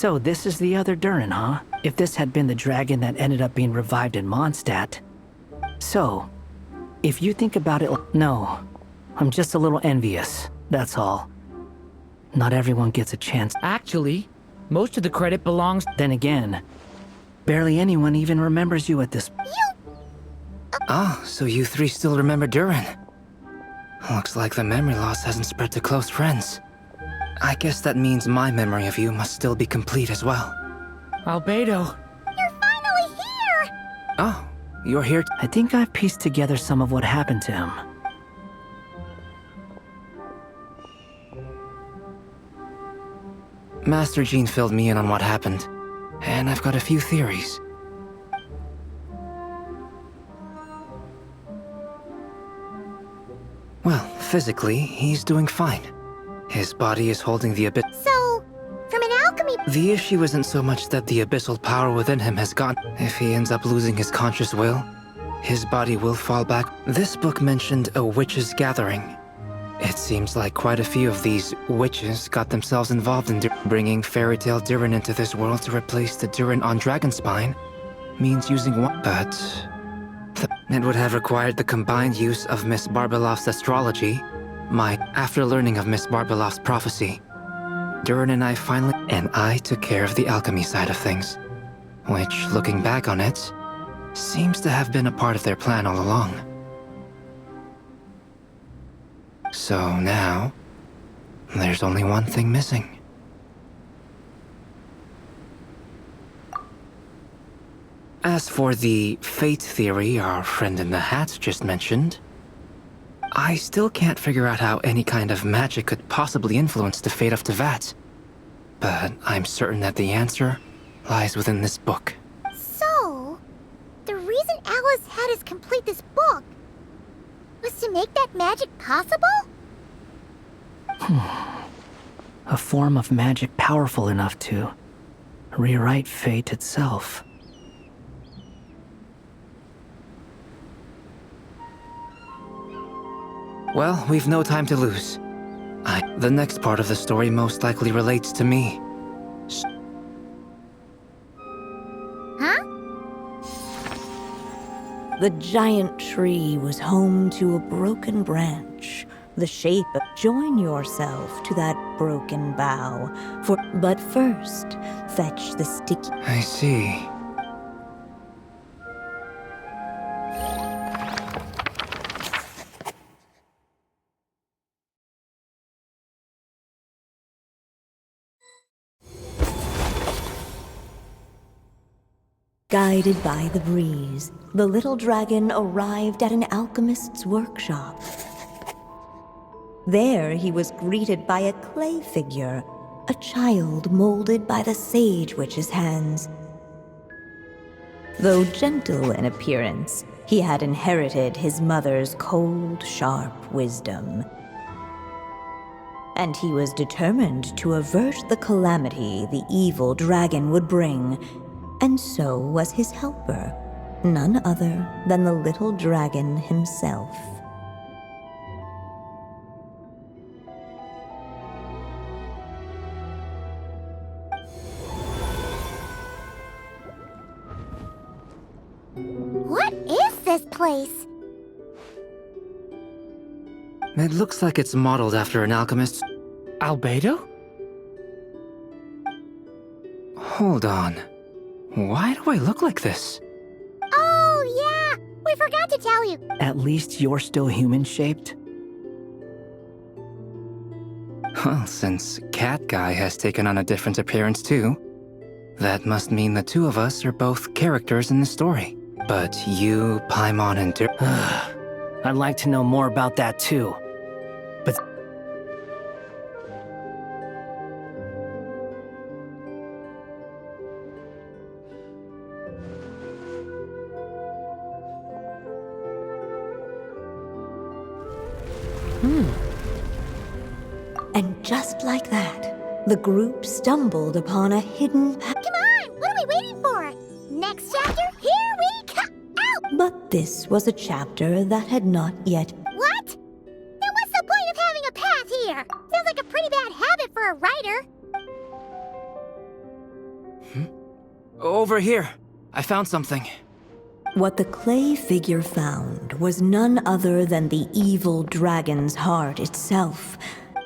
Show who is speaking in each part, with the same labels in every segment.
Speaker 1: So this is the other Durin, huh? If this had been the dragon that ended up being revived in Mondstadt. So, if you think about it, no. I'm just a little envious, that's all. Not everyone gets a chance.
Speaker 2: Actually, most of the credit belongs...
Speaker 1: Then again, barely anyone even remembers you at this...
Speaker 3: Oh, so you three still remember Durin. Looks like the memory loss hasn't spread to close friends. I guess that means my memory of you must still be complete as well.
Speaker 2: Rubedo.
Speaker 4: You're finally here!
Speaker 3: Oh, you're here
Speaker 1: I think I've pieced together some of what happened to him.
Speaker 3: Master Jean filled me in on what happened, and I've got a few theories. Well, physically, he's doing fine. His body is holding the abyss.
Speaker 4: So, from an alchemy...
Speaker 3: The issue isn't so much that the abyssal power within him has gone. If he ends up losing his conscious will, his body will fall back. This book mentioned a witches' gathering. It seems like quite a few of these witches got themselves involved in bringing fairy tale Durin into this world to replace the Durin on Dragonspine means using one, but it would have required the combined use of Miss Barbeloff's astrology. After learning of Miss Barbeloff's prophecy, Durin and I took care of the alchemy side of things, which, looking back on it, seems to have been a part of their plan all along. So now, there's only one thing missing. As for the fate theory our friend in the hat just mentioned, I still can't figure out how any kind of magic could possibly influence the fate of Teyvat. But I'm certain that the answer lies within this book.
Speaker 4: So, the reason Alice had us complete this book was to make that magic possible?
Speaker 1: A form of magic powerful enough to rewrite fate itself.
Speaker 3: Well, we've no time to lose. The next part of the story most likely relates to me.
Speaker 4: Huh?
Speaker 5: The giant tree was home to a broken branch, the shape of... Join yourself to that broken bough, but first, fetch the sticky...
Speaker 3: I see.
Speaker 5: Guided by the breeze, the little dragon arrived at an alchemist's workshop. There he was greeted by a clay figure, a child molded by the Sage Witch's hands. Though gentle in appearance, he had inherited his mother's cold, sharp wisdom. And he was determined to avert the calamity the evil dragon would bring, and so was his helper, none other than the little dragon himself.
Speaker 4: What is this place?
Speaker 3: It looks like it's modeled after an alchemist's...
Speaker 2: Rubedo?
Speaker 3: Hold on. Why do I look like this?
Speaker 4: Oh, yeah! We forgot to tell you.
Speaker 1: At least you're still human-shaped?
Speaker 3: Well, since Cat Guy has taken on a different appearance too, that must mean the two of us are both characters in the story. But you, Paimon, and
Speaker 1: I'd like to know more about that too. But...
Speaker 5: And just like that, the group stumbled upon a hidden path.
Speaker 4: Come on! What are we waiting for? Next chapter, here we come! Out!
Speaker 5: But this was a chapter that had not yet...
Speaker 4: What? Then what's the point of having a path here? Sounds like a pretty bad habit for a writer.
Speaker 3: Over here. I found something.
Speaker 5: What the clay figure found was none other than the evil dragon's heart itself,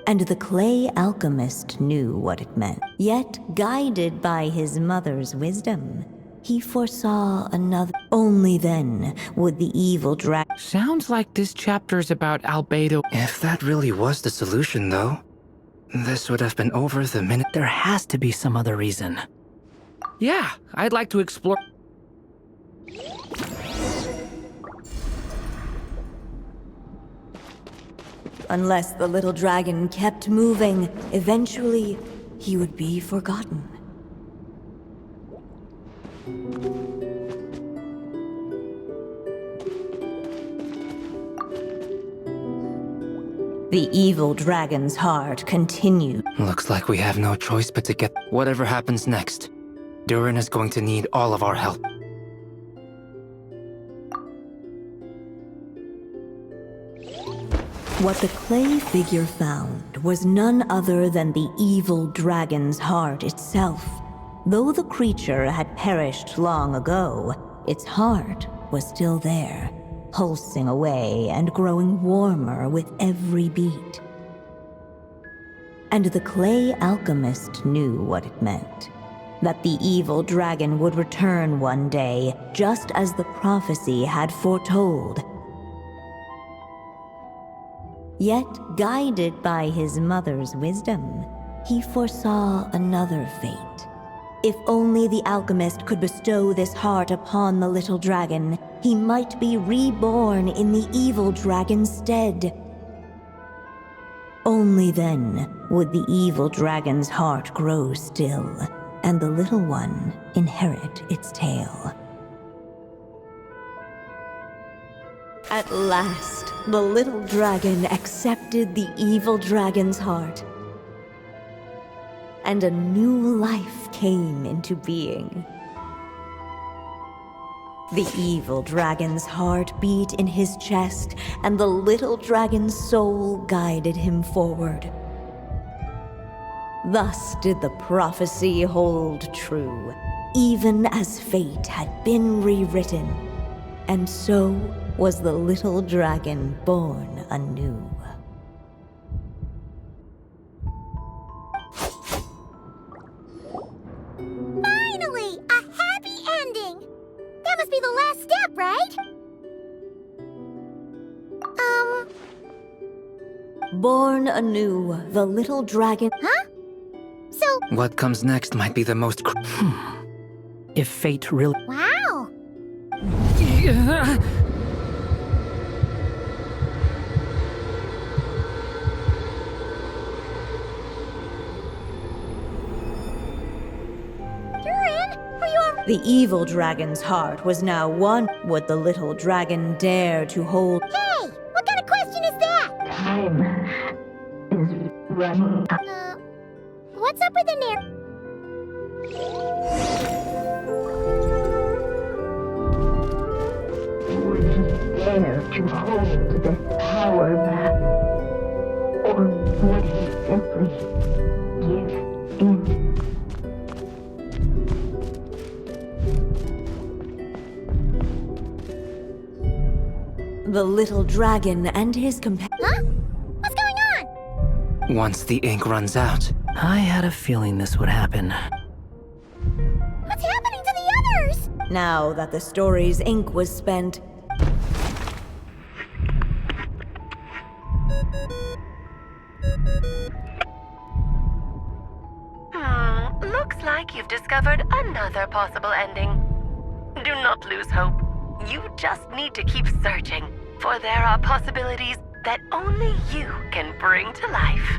Speaker 5: and the clay alchemist knew what it meant. Yet, guided by his mother's wisdom, he foresaw another. Only then would the evil dragon.
Speaker 2: Sounds like this chapter's about Albedo.
Speaker 3: If that really was the solution, though, this would have been over the minute.
Speaker 1: There has to be some other reason.
Speaker 2: Yeah, I'd like to explore.
Speaker 5: Unless the little dragon kept moving, eventually he would be forgotten. The evil dragon's heart continued.
Speaker 3: Looks like we have no choice but to get. Whatever happens next, Durin is going to need all of our help.
Speaker 5: What the clay figure found was none other than the evil dragon's heart itself. Though the creature had perished long ago, its heart was still there, pulsing away and growing warmer with every beat. And the clay alchemist knew what it meant. That the evil dragon would return one day, just as the prophecy had foretold. Yet, guided by his mother's wisdom, he foresaw another fate. If only the alchemist could bestow this heart upon the little dragon, he might be reborn in the evil dragon's stead. Only then would the evil dragon's heart grow still, and the little one inherit its tale. At last, the little dragon accepted the evil dragon's heart, and a new life came into being. The evil dragon's heart beat in his chest, and the little dragon's soul guided him forward. Thus did the prophecy hold true, even as fate had been rewritten, and so was the little dragon born anew.
Speaker 4: Finally! A happy ending! That must be the last step, right?
Speaker 5: Born anew, the little dragon.
Speaker 4: Huh? So,
Speaker 3: What comes next might be the most.
Speaker 1: If fate really.
Speaker 4: wow! Durin, are you all...
Speaker 5: The evil dragon's heart was now one. Would the little dragon dare to hold?
Speaker 4: Hey! What kind of question is that?
Speaker 6: Time is running out.
Speaker 4: What's up with the narrative?
Speaker 6: Would he dare to hold this power back? Or would he simply give in?
Speaker 5: The little dragon and his companion.
Speaker 4: Huh? What's going on?
Speaker 3: Once the ink runs out,
Speaker 1: I had a feeling this would happen.
Speaker 4: What's happening to the others?
Speaker 5: Now that the story's ink was spent,
Speaker 7: Looks like you've discovered another possible ending. Do not lose hope. You just need to keep searching, for there are possibilities that only you can bring to life.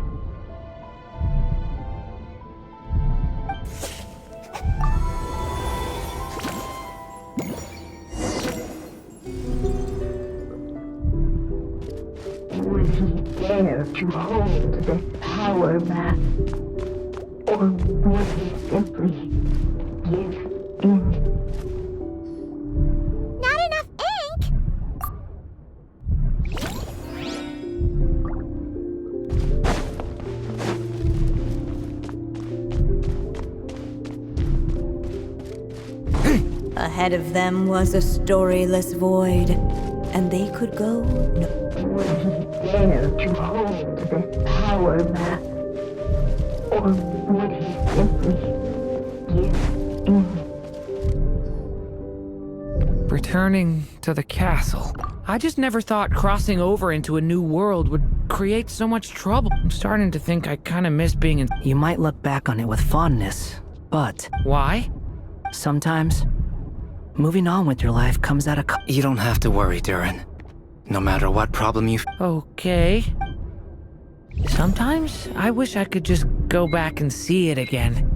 Speaker 6: Would he dare to hold this power back? Or would he simply give in?
Speaker 4: Not enough ink?
Speaker 5: Ahead of them was a storyless void, and they could go no.
Speaker 6: Would he dare to hold this power map? Or would he simply give in?
Speaker 2: Returning to the castle. I just never thought crossing over into a new world would create so much trouble. I'm starting to think I kind of miss being in.
Speaker 1: You might look back on it with fondness, but
Speaker 2: Why?
Speaker 1: sometimes moving on with your life comes at a
Speaker 3: You don't have to worry, Durin. No matter what problem you
Speaker 2: Okay. Sometimes I wish I could just go back and see it again.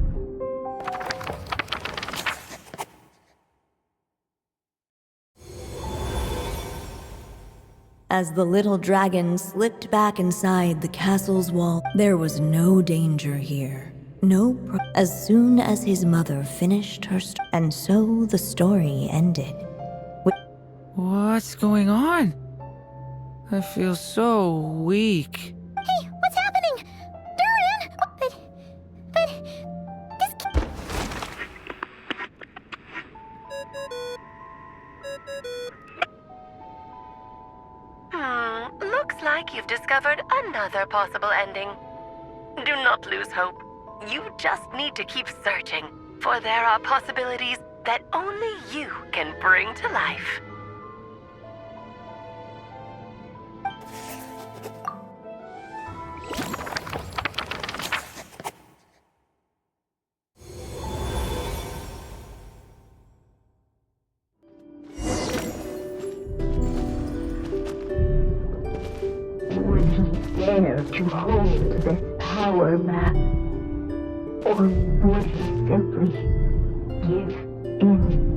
Speaker 5: As the little dragon slipped back inside the castle's wall, there was no danger here. As soon as his mother finished her and so the story ended.
Speaker 2: What's going on? I feel so weak.
Speaker 4: Hey, what's happening? Durin! But this.
Speaker 7: Looks like you've discovered another possible ending. Do not lose hope. You just need to keep searching, for there are possibilities that only you can bring to life.
Speaker 6: Would he dare to hold this power map? Or would he simply give in?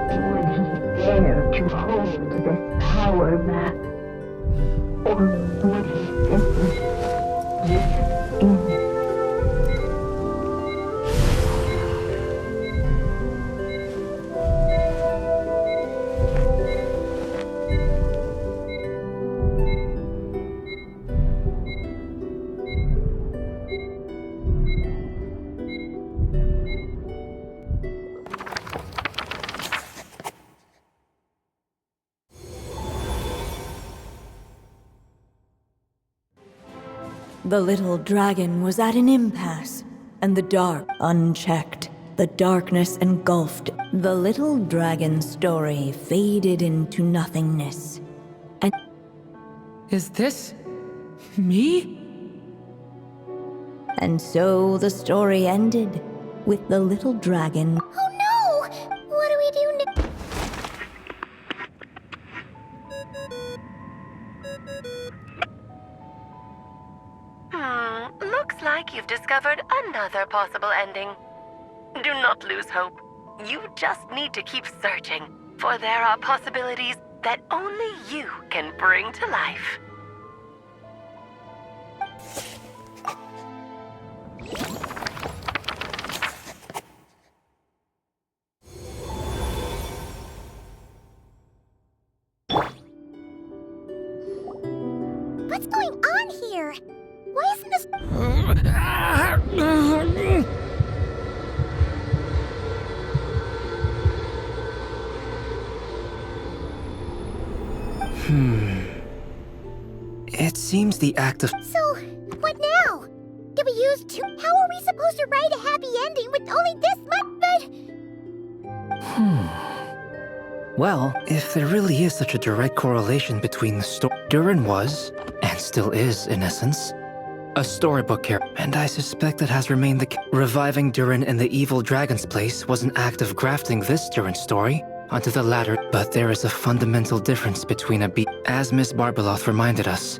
Speaker 6: Would he dare to hold this power map? Or would he simply give in?
Speaker 5: The little dragon was at an impasse, and the dark, unchecked, the darkness engulfed. The little dragon's story faded into nothingness. And
Speaker 2: Is this me?
Speaker 5: so the story ended with the little dragon.
Speaker 4: Oh no! What do we do now?
Speaker 7: Looks like you've discovered another possible ending. Do not lose hope. You just need to keep searching, for there are possibilities that only you can bring to life.
Speaker 4: What's going on here? Why isn't this?
Speaker 3: It seems the act of
Speaker 4: So, what now? Did we use two? How are we supposed to write a happy ending with only this much?
Speaker 1: Well,
Speaker 3: if there really is such a direct correlation between the story, Durin was, and still is in essence, a storybook character, and I suspect it has remained reviving Durin in the evil dragon's place was an act of grafting this Durin story onto the latter, but there is a fundamental difference between as Miss Barbeloth reminded us,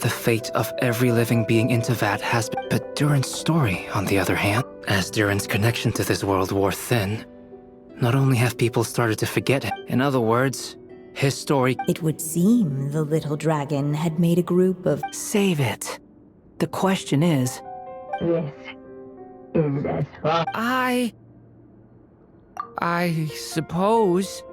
Speaker 3: the fate of every living being in Teyvat has been, but Durin's story, on the other hand, as Durin's connection to this world wore thin, not only have people started to forget him, in other words, his story.
Speaker 5: It would seem the little dragon had made a group of.
Speaker 1: save it. The question is,
Speaker 6: This is as far
Speaker 2: I suppose.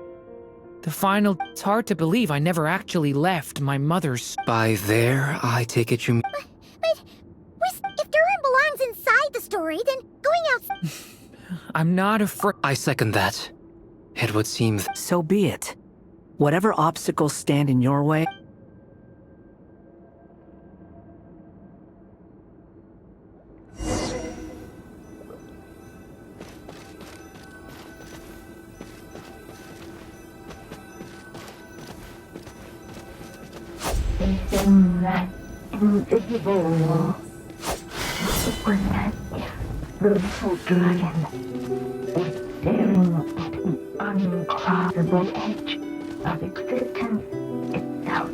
Speaker 2: The final. It's hard to believe I never actually left my mother's.
Speaker 3: By there, I take it you mean.
Speaker 4: But if Durin belongs inside the story, then going out...
Speaker 2: I'm not afraid.
Speaker 3: I second that. It would seem
Speaker 1: So be it. Whatever obstacles stand in your way,
Speaker 6: in that invisible wall. It was as if the little dragon was staring at the uncrossable edge of existence itself.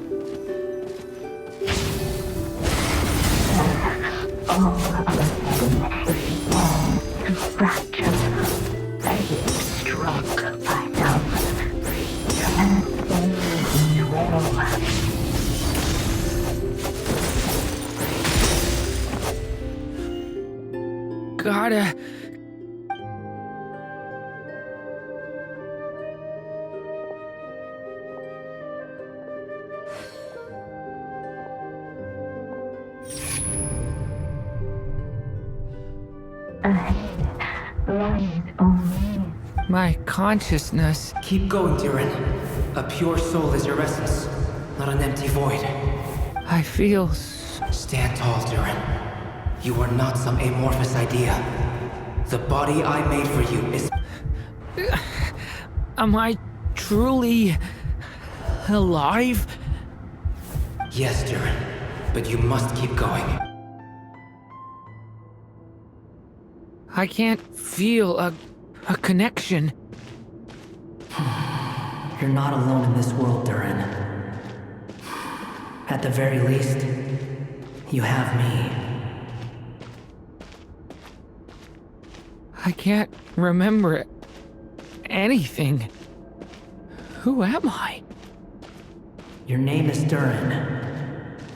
Speaker 6: All of a sudden, it began to fracture as if struck by some transcending will.
Speaker 2: Gotta.
Speaker 6: Lies only.
Speaker 2: My consciousness.
Speaker 3: Keep going, Durin. A pure soul is your essence, not an empty void.
Speaker 2: I feel.
Speaker 3: Stand tall, Durin. You are not some amorphous idea. The body I made for you is...
Speaker 2: Am I truly alive?
Speaker 3: Yes, Durin. But you must keep going.
Speaker 2: I can't feel a connection.
Speaker 1: you're not alone in this world, Durin. At the very least, you have me.
Speaker 2: I can't remember anything. Who am I?
Speaker 1: Your name is Durin,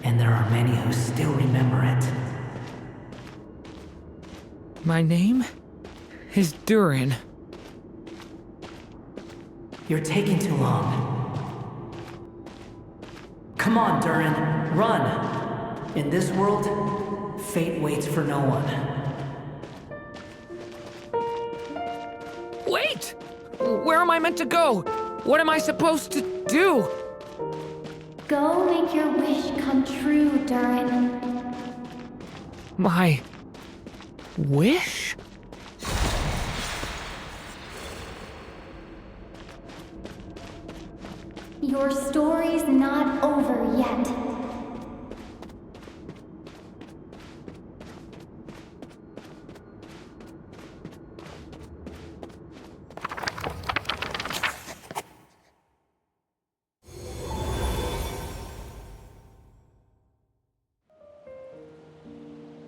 Speaker 1: and there are many who still remember it.
Speaker 2: My name is Durin.
Speaker 1: You're taking too long. Come on, Durin, run! In this world, fate waits for no one.
Speaker 2: Wait! Where am I meant to go? What am I supposed to do?
Speaker 8: Go make your wish come true, Durin.
Speaker 2: My wish?
Speaker 8: Your story's not over yet.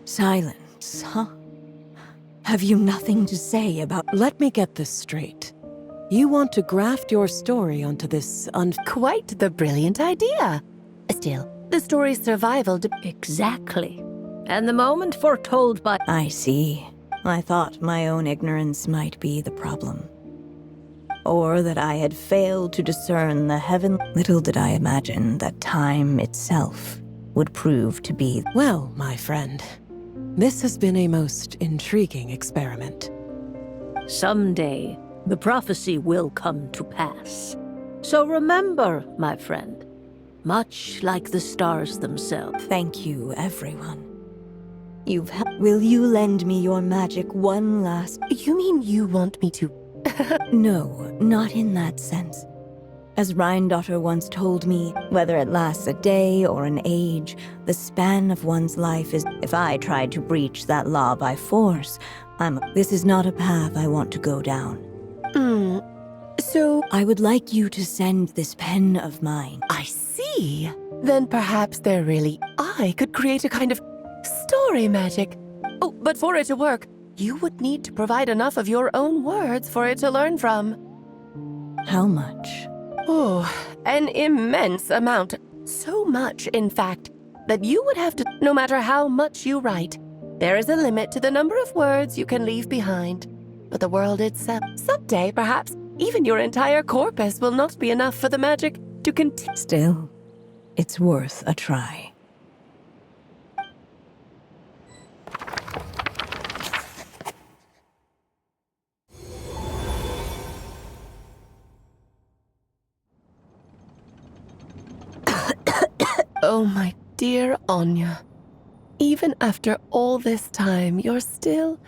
Speaker 5: Silence, huh? Have you nothing to say about...
Speaker 9: Let me get this straight. You want to graft your story onto this Quite the brilliant idea. Still, the story's survival
Speaker 10: Exactly. And the moment foretold by...
Speaker 5: I see. I thought my own ignorance might be the problem. Or that I had failed to discern the heaven... Little did I imagine that time itself would prove to be...
Speaker 9: Well, my friend, this has been a most intriguing experiment.
Speaker 10: Someday, the prophecy will come to pass. So remember, my friend, much like the stars themselves.
Speaker 5: Thank you, everyone. Will you lend me your magic one last...
Speaker 9: You mean you want me to...
Speaker 5: No, not in that sense. As Rheindotter once told me, whether it lasts a day or an age, the span of one's life is... If I tried to breach that law by force, This is not a path I want to go down.
Speaker 9: So...
Speaker 5: I would like you to send this pen of mine.
Speaker 9: I see. Then perhaps I could create a kind of story magic. Oh, but for it to work, you would need to provide enough of your own words for it to learn from.
Speaker 5: How much?
Speaker 9: Oh, an immense amount. So much, in fact, that you would have to, no matter how much you write, There is a limit to the number of words you can leave behind. But the world itself, someday perhaps, even your entire corpus will not be enough for the magic to continue.
Speaker 5: Still, it's worth a try.
Speaker 9: Oh, my dear Anya. Even after all this time, you're still...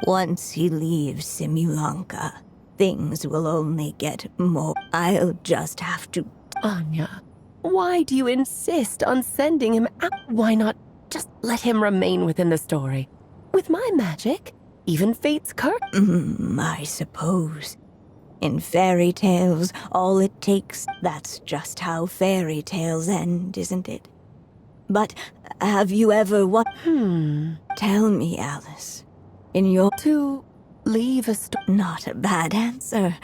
Speaker 5: Once he leaves Simulanka, things will only get more. I'll just have to...
Speaker 9: Anya, why do you insist on sending him out? Why not just let him remain within the story? With my magic, even fate's curse.
Speaker 5: I suppose. In fairy tales, all it takes... That's just how fairy tales end, isn't it? But have you ever Tell me, Alice. In your...
Speaker 9: To leave a story.
Speaker 5: Not a bad answer.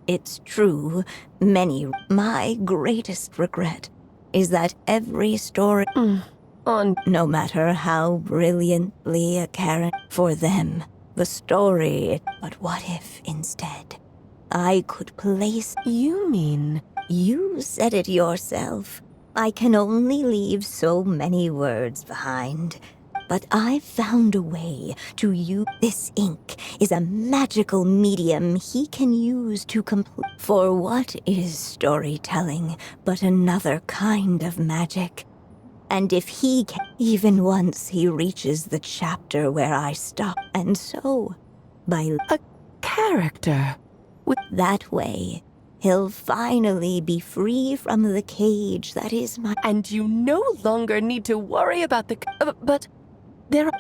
Speaker 5: It's true. My greatest regret is that every story... No matter how brilliantly a character... For them, the story... But what if, instead, I could place...
Speaker 9: You mean...
Speaker 5: You said it yourself. I can only leave so many words behind. But I've found a way to use... This ink is a magical medium he can use to complete... For what is storytelling but another kind of magic? And if he can... Even once he reaches the chapter where I stop, and so, by...
Speaker 9: A character.
Speaker 5: That way, he'll finally be free from the cage that is my...
Speaker 9: And you no longer need to worry about the... but...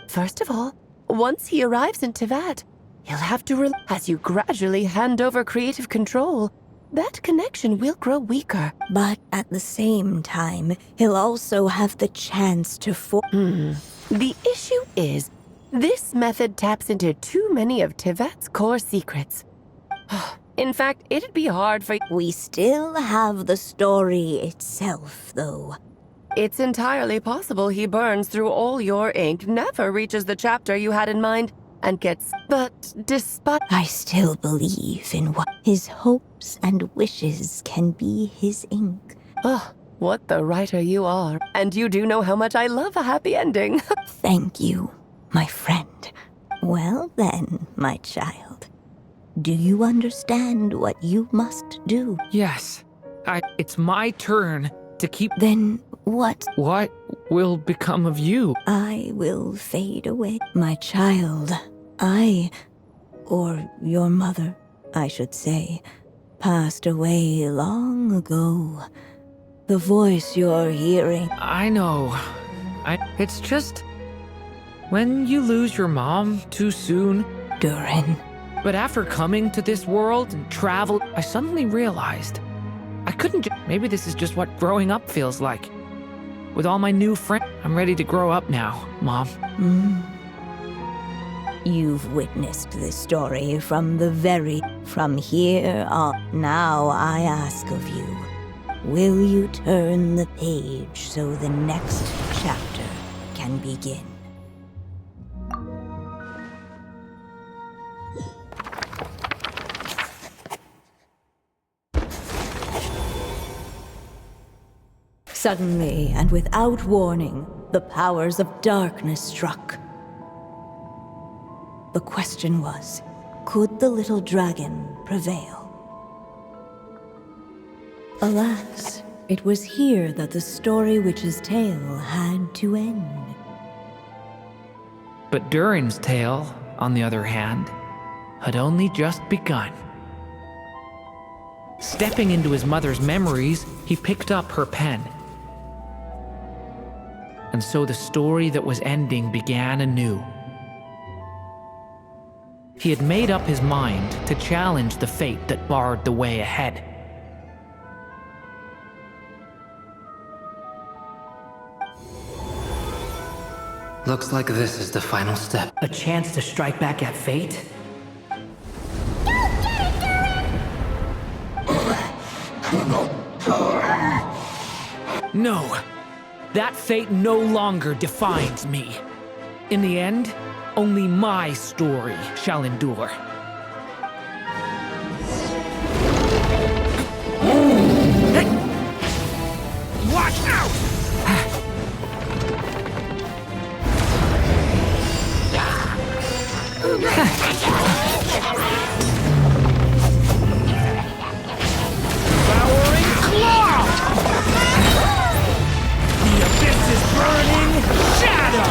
Speaker 9: First of all, once he arrives in Tivat, he'll have to... As you gradually hand over creative control, that connection will grow weaker.
Speaker 5: But at the same time, he'll also have the chance to
Speaker 9: The issue is, this method taps into too many of Tivat's core secrets. In fact, it'd be hard for...
Speaker 5: We still have the story itself, though.
Speaker 9: It's entirely possible he burns through all your ink, never reaches the chapter you had in mind, and gets... But despite...
Speaker 5: I still believe in what... His hopes and wishes can be his ink.
Speaker 9: Oh, what the writer you are. And you do know how much I love a happy ending.
Speaker 5: Thank you, my friend. Well then, my child. Do you understand what you must do?
Speaker 2: Yes. It's my turn to keep...
Speaker 5: Then what?
Speaker 2: What will become of you?
Speaker 5: I will fade away. My child, or your mother, I should say, passed away long ago. The voice you're hearing...
Speaker 2: I know. It's just... When you lose your mom too soon...
Speaker 5: Durin.
Speaker 2: But after coming to this world and travel, I suddenly realized I couldn't maybe this is just what growing up feels like. With all my new friends, I'm ready to grow up now, Mom.
Speaker 5: You've witnessed this story from here on. Now I ask of you, will you turn the page so the next chapter can begin? Suddenly, and without warning, the powers of darkness struck. The question was, could the little dragon prevail? Alas, it was here that the story witch's tale had to end.
Speaker 2: But Durin's tale, on the other hand, had only just begun. Stepping into his mother's memories, he picked up her pen. And so the story that was ending began anew. He had made up his mind to challenge the fate that barred the way ahead.
Speaker 3: Looks like this is the final step.
Speaker 1: A chance to strike back at fate?
Speaker 2: No! That fate no longer defines me. In the end, only my story shall endure. Watch out! Devouring claw! The abyss is burning shadow!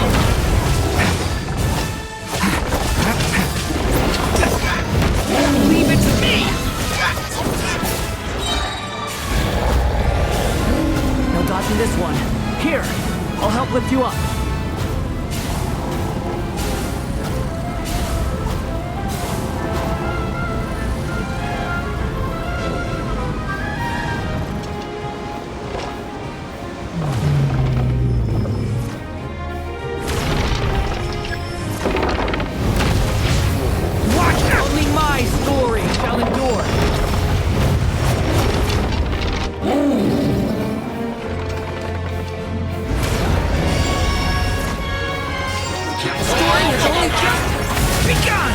Speaker 2: Leave it to me!
Speaker 1: No dodging this one. Here, I'll help lift you up.
Speaker 2: Watch out! Only my story shall endure. The story has only just begun!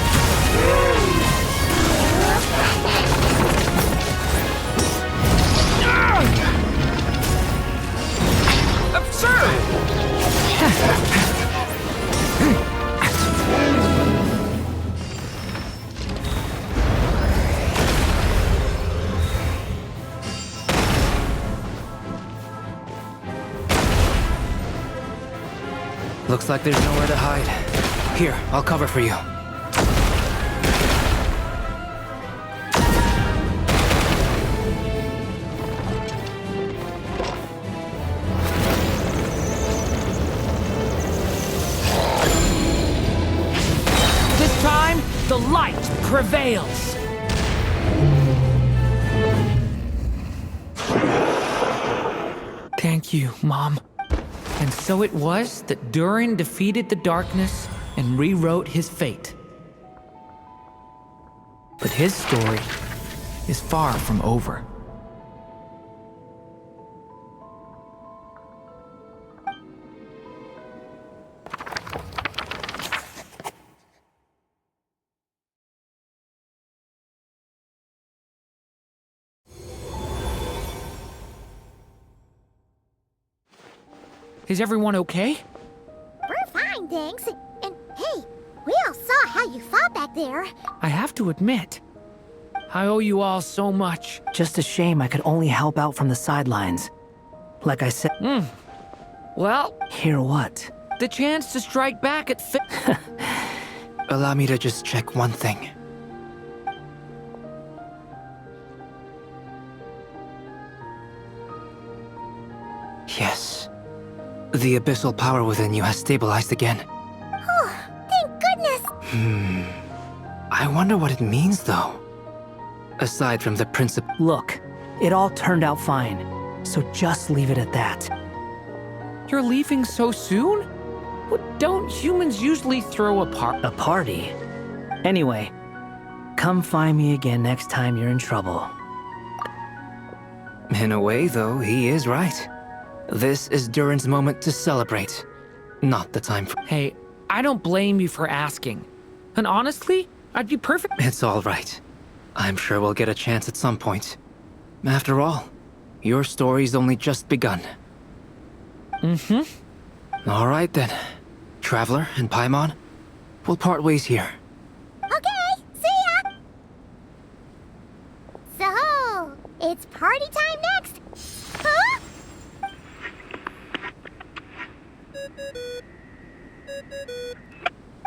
Speaker 2: Absurd!
Speaker 3: Looks like there's nowhere to hide. Here, I'll cover for you.
Speaker 2: This time, the light prevails. Thank you, Mom. And so it was that Durin defeated the darkness and rewrote his fate. But his story is far from over. Is everyone okay?
Speaker 4: We're fine, thanks. And hey, we all saw how you fought back there.
Speaker 2: I have to admit, I owe you all so much.
Speaker 1: Just a shame I could only help out from the sidelines. Like I said.
Speaker 2: Well,
Speaker 1: Hear what?
Speaker 2: the chance to strike back at
Speaker 3: Allow me to just check one thing. Yes. The abyssal power within you has stabilized again.
Speaker 4: Oh, thank goodness.
Speaker 3: I wonder what it means, though. Aside from the principle.
Speaker 1: Look, it all turned out fine. So just leave it at that.
Speaker 2: You're leaving so soon? What, don't humans usually throw a party?
Speaker 1: A party? Anyway, come find me again next time you're in trouble.
Speaker 3: In a way, though, he is right. This is Durin's moment to celebrate. Not the time for.
Speaker 2: Hey, I don't blame you for asking. And honestly, I'd be perfect.
Speaker 3: It's all right. I'm sure we'll get a chance at some point. After all, your story's only just begun. All right then. Traveler and Paimon, we'll part ways here.
Speaker 4: Okay, see ya! So, it's party time next? Huh?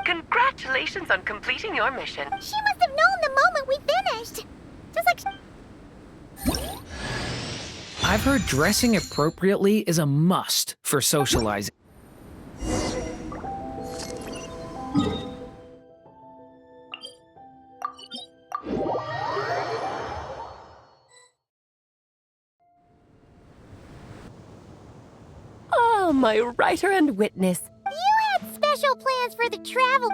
Speaker 7: Congratulations on completing your mission.
Speaker 4: She must have known the moment we finished. Just like...
Speaker 2: I've heard dressing appropriately is a must for socializing.
Speaker 9: Oh, my writer and witness.
Speaker 4: You had special plans for the travel...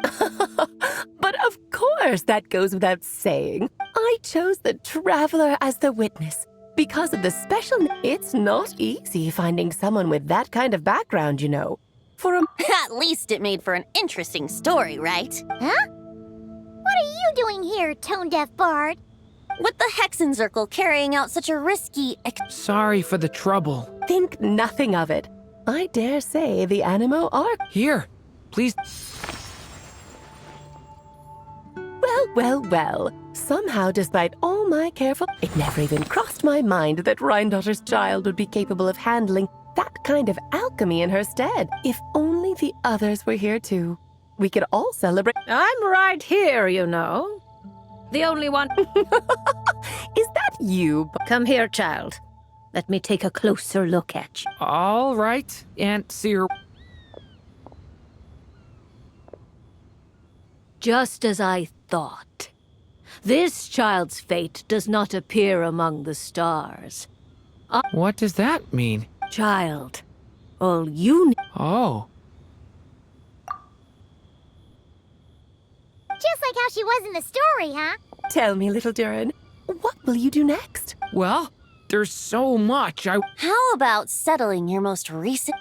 Speaker 9: But of course, that goes without saying. I chose the traveler as the witness. Because of the special... It's not easy finding someone with that kind of background, you know.
Speaker 11: At least it made for an interesting story, right?
Speaker 4: Huh? What are you doing here, tone-deaf bard?
Speaker 11: With the Hexenzirkel carrying out such a risky
Speaker 2: Sorry for the trouble.
Speaker 9: Think nothing of it. I dare say the Animo are...
Speaker 2: Here, please.
Speaker 9: Well. Somehow, despite all my careful... It never even crossed my mind that Rhindotter's child would be capable of handling that kind of alchemy in her stead. If only the others were here too. We could all celebrate...
Speaker 10: I'm right here, you know. The only one...
Speaker 9: Is that you?
Speaker 10: Come here, child. Let me take a closer look at you.
Speaker 2: All right, Aunt Seer.
Speaker 10: Just as I thought. This child's fate does not appear among the stars.
Speaker 2: What does that mean?
Speaker 10: Child, all you need...
Speaker 2: Oh.
Speaker 4: Just like how she was in the story, huh?
Speaker 9: Tell me, little Durin, what will you do next?
Speaker 2: Well, there's so much
Speaker 11: How about settling your most recent...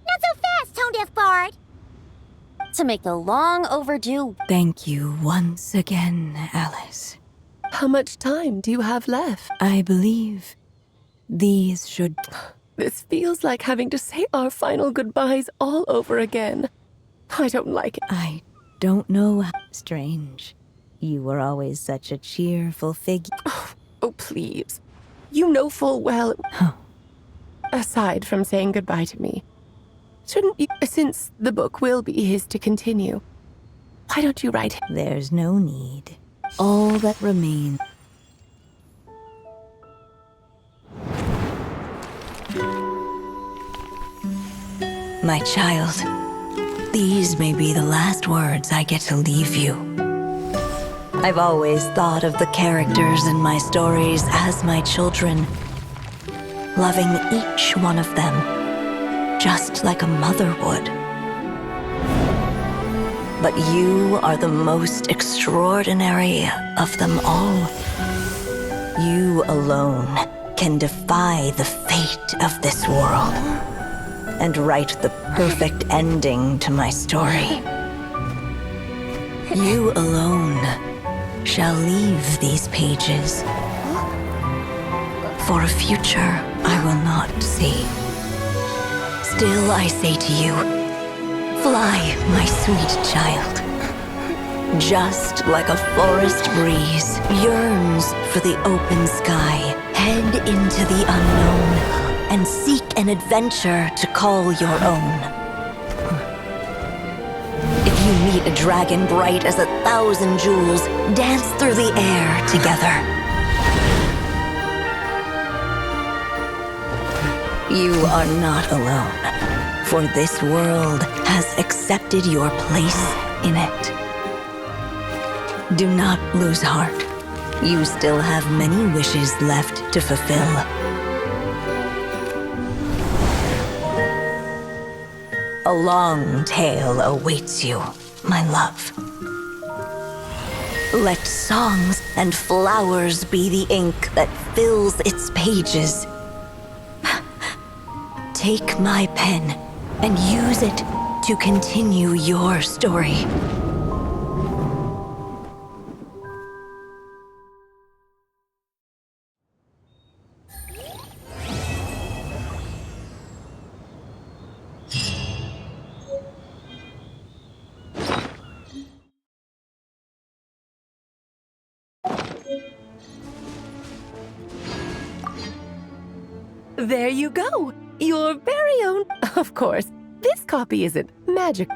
Speaker 4: Not so fast, tone-deaf bard!
Speaker 11: to make a long overdue...
Speaker 5: Thank you once again, Alice.
Speaker 9: How much time do you have left?
Speaker 5: I believe these should...
Speaker 9: This feels like having to say our final goodbyes all over again. I don't like it.
Speaker 5: I don't know how strange. You were always such a cheerful figure.
Speaker 9: Oh, please. You know full well... Aside from saying goodbye to me, shouldn't you, since the book will be his to continue, why don't you write...
Speaker 5: There's no need. All that remains... My child, these may be the last words I get to leave you. I've always thought of the characters in my stories as my children, loving each one of them, just like a mother would. But you are the most extraordinary of them all. You alone can defy the fate of this world and write the perfect ending to my story. You alone shall leave these pages for a future I will not see. Still I say to you, fly, my sweet child. Just like a forest breeze yearns for the open sky, head into the unknown and seek an adventure to call your own. If you meet a dragon bright as 1,000 jewels, dance through the air together. You are not alone, for this world has accepted your place in it. Do not lose heart. You still have many wishes left to fulfill. A long tale awaits you, my love. Let songs and flowers be the ink that fills its pages. Take my pen and use it to continue your story.
Speaker 9: There you go! Your very own... Of course, this copy isn't magic.